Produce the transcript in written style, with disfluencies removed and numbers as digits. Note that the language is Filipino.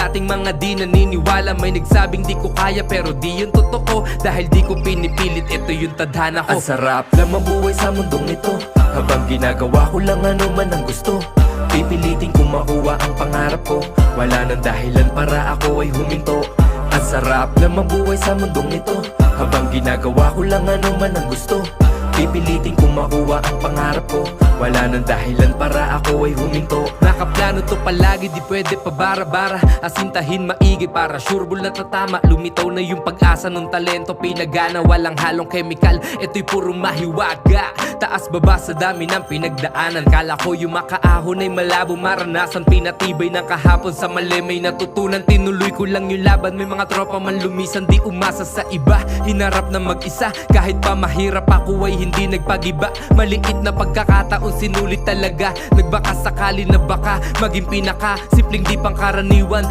dating mga di naniniwala. May nagsabing di ko kaya pero di yun totoo, dahil di ko pinipilit, ito yung tadhana ko. Ang sarap lang mabuhay sa mundong ito, habang ginagawa ko lang ano man ang gusto. Pipilitin kong makuha ang pangarap ko, wala nang dahilan para ako ay huminto. Ang sarap lang mabuhay sa mundong ito, habang ginagawa ko lang ano man ang gusto. Pipilitin kong makuha ang pangarap ko, wala nang dahilan para ako ay huminto. Nakaplano to palagi, di pwede pa bara-bara. Asintahin maigi para sureball na tatama. Lumitaw na yung pag-asa ng talento, pinagana, walang halong chemical. Ito'y puro mahiwaga, taas baba sa dami ng pinagdaanan. Kala ko yung makaahon ay malabo maranasan, pinatibay ng kahapon sa mali may natutunan. Tinuloy ko lang yung laban, may mga tropa man lumisan, di umasa sa iba. Hinarap na mag-isa, kahit pa mahirap ako ay hindi nagpagiba. Maliit na pagkakataon sinulit talaga, nagbaka sakali na baka maging pinaka simpleng di pangkaraniwan.